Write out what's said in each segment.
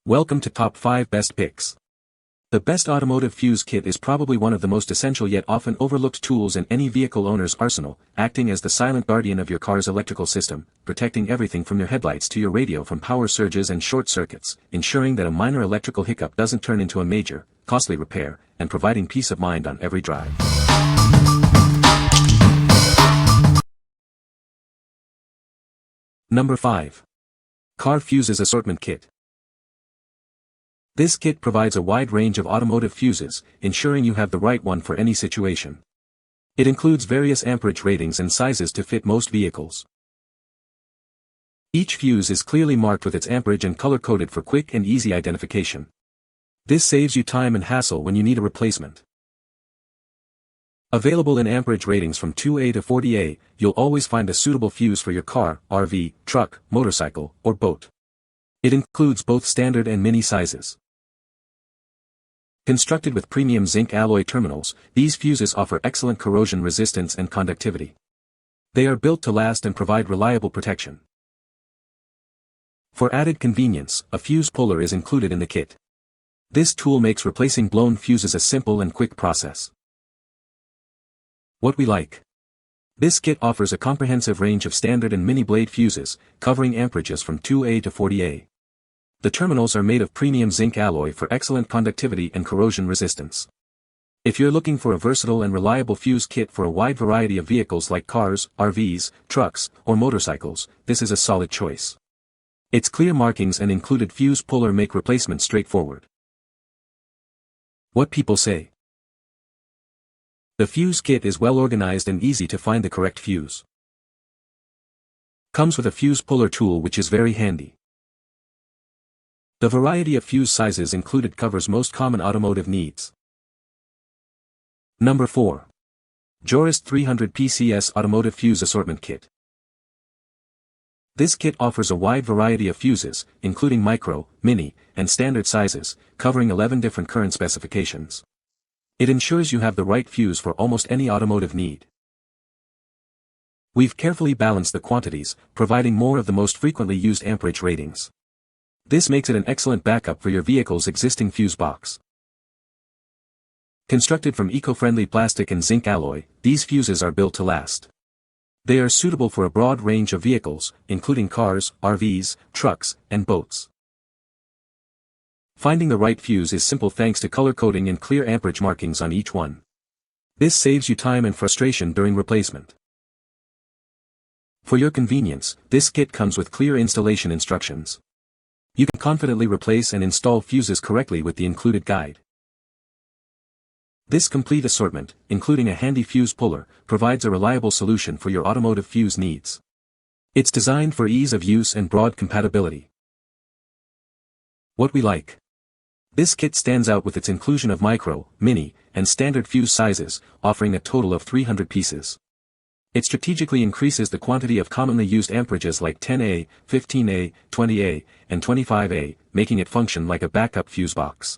Welcome to Top 5 Best Picks. The best automotive fuse kit is probably one of the most essential yet often overlooked tools in any vehicle owner's arsenal, acting as the silent guardian of your car's electrical system, protecting everything from your headlights to your radio from power surges and short circuits, ensuring that a minor electrical hiccup doesn't turn into a major, costly repair, and providing peace of mind on every drive. Number 5. Car Fuses Assortment Kit. This kit provides a wide range of automotive fuses, ensuring you have the right one for any situation. It includes various amperage ratings and sizes to fit most vehicles. Each fuse is clearly marked with its amperage and color-coded for quick and easy identification. This saves you time and hassle when you need a replacement. Available in amperage ratings from 2A to 40A, you'll always find a suitable fuse for your car, RV, truck, motorcycle, or boat. It includes both standard and mini sizes. Constructed with premium zinc alloy terminals, these fuses offer excellent corrosion resistance and conductivity. They are built to last and provide reliable protection. For added convenience, a fuse puller is included in the kit. This tool makes replacing blown fuses a simple and quick process. What we like. This kit offers a comprehensive range of standard and mini blade fuses, covering amperages from 2A to 40A. The terminals are made of premium zinc alloy for excellent conductivity and corrosion resistance. If you're looking for a versatile and reliable fuse kit for a wide variety of vehicles like cars, RVs, trucks, or motorcycles, this is a solid choice. Its clear markings and included fuse puller make replacement straightforward. What people say. The fuse kit is well organized and easy to find the correct fuse. Comes with a fuse puller tool which is very handy. The variety of fuse sizes included covers most common automotive needs. Number 4. JOREST 300 PCS Automotive Fuse Assortment Kit. This kit offers a wide variety of fuses, including micro, mini, and standard sizes, covering 11 different current specifications. It ensures you have the right fuse for almost any automotive need. We've carefully balanced the quantities, providing more of the most frequently used amperage ratings. This makes it an excellent backup for your vehicle's existing fuse box. Constructed from eco-friendly plastic and zinc alloy, these fuses are built to last. They are suitable for a broad range of vehicles, including cars, RVs, trucks, and boats. Finding the right fuse is simple thanks to color coding and clear amperage markings on each one. This saves you time and frustration during replacement. For your convenience, this kit comes with clear installation instructions. You can confidently replace and install fuses correctly with the included guide. This complete assortment, including a handy fuse puller, provides a reliable solution for your automotive fuse needs. It's designed for ease of use and broad compatibility. What we like. This kit stands out with its inclusion of micro, mini, and standard fuse sizes, offering a total of 300 pieces. It strategically increases the quantity of commonly used amperages like 10A, 15A, 20A, and 25A, making it function like a backup fuse box.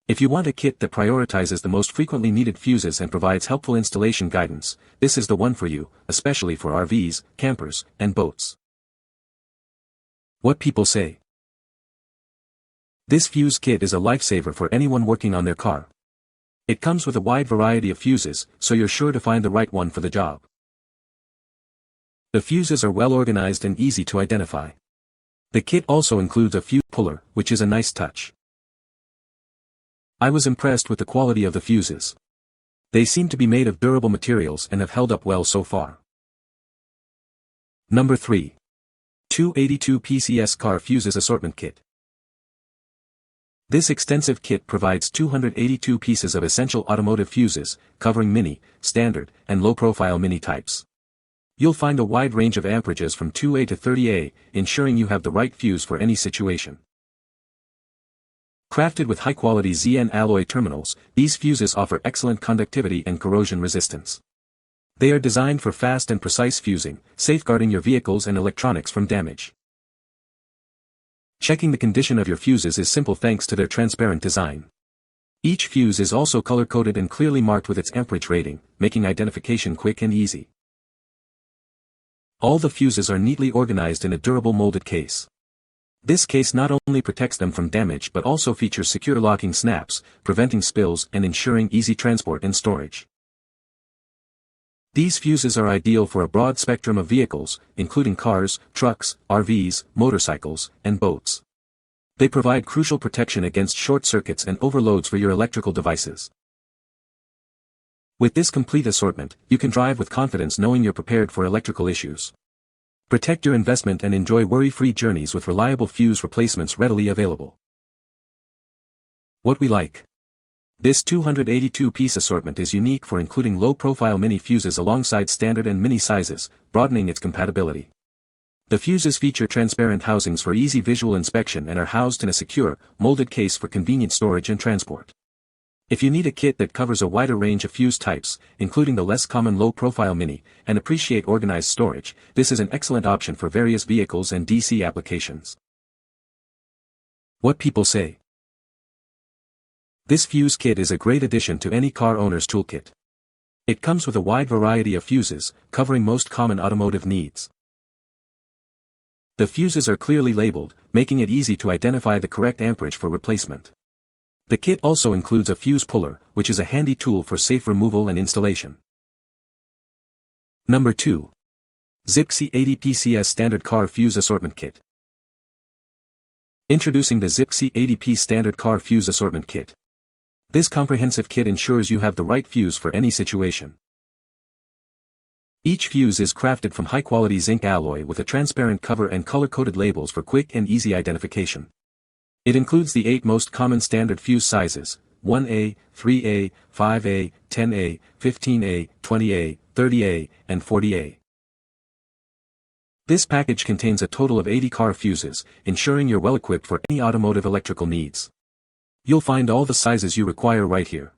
If you want a kit that prioritizes the most frequently needed fuses and provides helpful installation guidance, this is the one for you, especially for RVs, campers, and boats. What people say. This fuse kit is a lifesaver for anyone working on their car. It comes with a wide variety of fuses, so you're sure to find the right one for the job. The fuses are well organized and easy to identify. The kit also includes a fuse puller, which is a nice touch. I was impressed with the quality of the fuses. They seem to be made of durable materials and have held up well so far. Number 3. 282 PCS Car Fuses Assortment Kit. This extensive kit provides 282 pieces of essential automotive fuses, covering mini, standard, and low-profile mini types. You'll find a wide range of amperages from 2A to 30A, ensuring you have the right fuse for any situation. Crafted with high-quality ZN alloy terminals, these fuses offer excellent conductivity and corrosion resistance. They are designed for fast and precise fusing, safeguarding your vehicles and electronics from damage. Checking the condition of your fuses is simple thanks to their transparent design. Each fuse is also color-coded and clearly marked with its amperage rating, making identification quick and easy. All the fuses are neatly organized in a durable molded case. This case not only protects them from damage but also features secure locking snaps, preventing spills and ensuring easy transport and storage. These fuses are ideal for a broad spectrum of vehicles, including cars, trucks, RVs, motorcycles, and boats. They provide crucial protection against short circuits and overloads for your electrical devices. With this complete assortment, you can drive with confidence knowing you're prepared for electrical issues. Protect your investment and enjoy worry-free journeys with reliable fuse replacements readily available. What we like. This 282-piece assortment is unique for including low-profile mini fuses alongside standard and mini sizes, broadening its compatibility. The fuses feature transparent housings for easy visual inspection and are housed in a secure, molded case for convenient storage and transport. If you need a kit that covers a wider range of fuse types, including the less common low-profile mini, and appreciate organized storage, this is an excellent option for various vehicles and DC applications. What people say. This fuse kit is a great addition to any car owner's toolkit. It comes with a wide variety of fuses, covering most common automotive needs. The fuses are clearly labeled, making it easy to identify the correct amperage for replacement. The kit also includes a fuse puller, which is a handy tool for safe removal and installation. Number 2. ZIPCCI 80PCS Standard Car Fuse Assortment Kit. Introducing the ZIPCCI 80P Standard Car Fuse Assortment Kit. This comprehensive kit ensures you have the right fuse for any situation. Each fuse is crafted from high-quality zinc alloy with a transparent cover and color-coded labels for quick and easy identification. It includes the 8 most common standard fuse sizes, 1A, 3A, 5A, 10A, 15A, 20A, 30A, and 40A. This package contains a total of 80 car fuses, ensuring you're well equipped for any automotive electrical needs. You'll find all the sizes you require right here.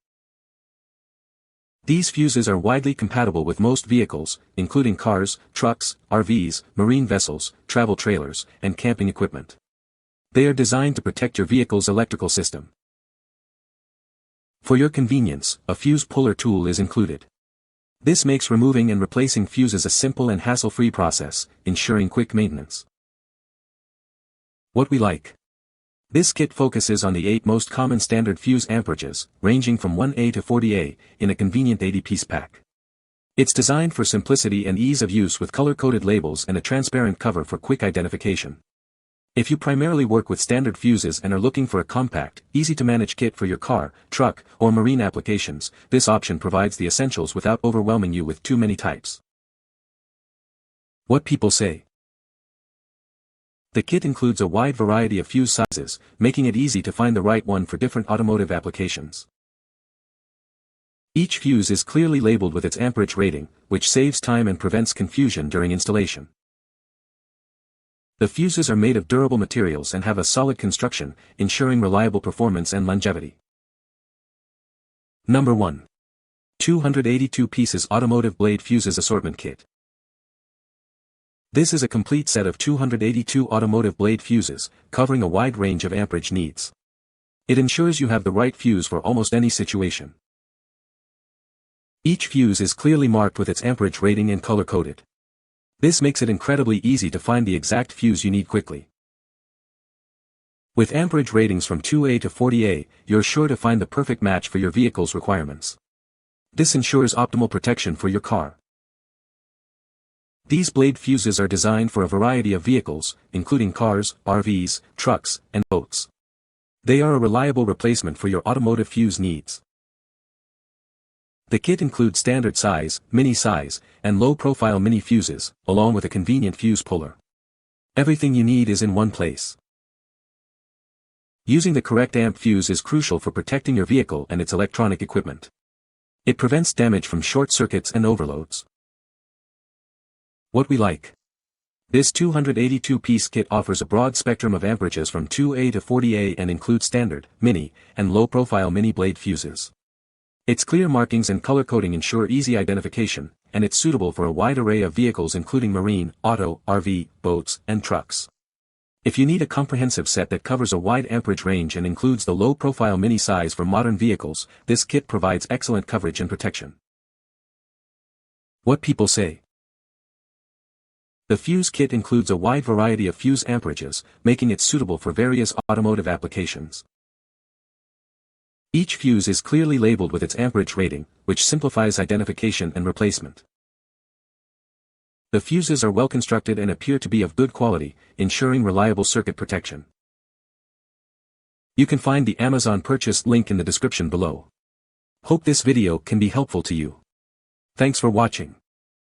These fuses are widely compatible with most vehicles, including cars, trucks, RVs, marine vessels, travel trailers, and camping equipment. They are designed to protect your vehicle's electrical system. For your convenience, a fuse puller tool is included. This makes removing and replacing fuses a simple and hassle-free process, ensuring quick maintenance. What we like. This kit focuses on the 8 most common standard fuse amperages, ranging from 1A to 40A, in a convenient 80-piece pack. It's designed for simplicity and ease of use with color-coded labels and a transparent cover for quick identification. If you primarily work with standard fuses and are looking for a compact, easy-to-manage kit for your car, truck, or marine applications, this option provides the essentials without overwhelming you with too many types. What people say. The kit includes a wide variety of fuse sizes, making it easy to find the right one for different automotive applications. Each fuse is clearly labeled with its amperage rating, which saves time and prevents confusion during installation. The fuses are made of durable materials and have a solid construction, ensuring reliable performance and longevity. Number 1. 282 Pieces Automotive Blade Fuses Assortment Kit. This is a complete set of 282 automotive blade fuses, covering a wide range of amperage needs. It ensures you have the right fuse for almost any situation. Each fuse is clearly marked with its amperage rating and color-coded. This makes it incredibly easy to find the exact fuse you need quickly. With amperage ratings from 2A to 40A, you're sure to find the perfect match for your vehicle's requirements. This ensures optimal protection for your car. These blade fuses are designed for a variety of vehicles, including cars, RVs, trucks, and boats. They are a reliable replacement for your automotive fuse needs. The kit includes standard size, mini size, and low-profile mini fuses, along with a convenient fuse puller. Everything you need is in one place. Using the correct amp fuse is crucial for protecting your vehicle and its electronic equipment. It prevents damage from short circuits and overloads. What we like. This 282-piece kit offers a broad spectrum of amperages from 2A to 40A and includes standard, mini, and low-profile mini blade fuses. Its clear markings and color coding ensure easy identification, and it's suitable for a wide array of vehicles including marine, auto, RV, boats, and trucks. If you need a comprehensive set that covers a wide amperage range and includes the low-profile mini size for modern vehicles, this kit provides excellent coverage and protection. What people say. The fuse kit includes a wide variety of fuse amperages, making it suitable for various automotive applications. Each fuse is clearly labeled with its amperage rating, which simplifies identification and replacement. The fuses are well constructed and appear to be of good quality, ensuring reliable circuit protection. You can find the Amazon purchase link in the description below. Hope this video can be helpful to you. Thanks for watching.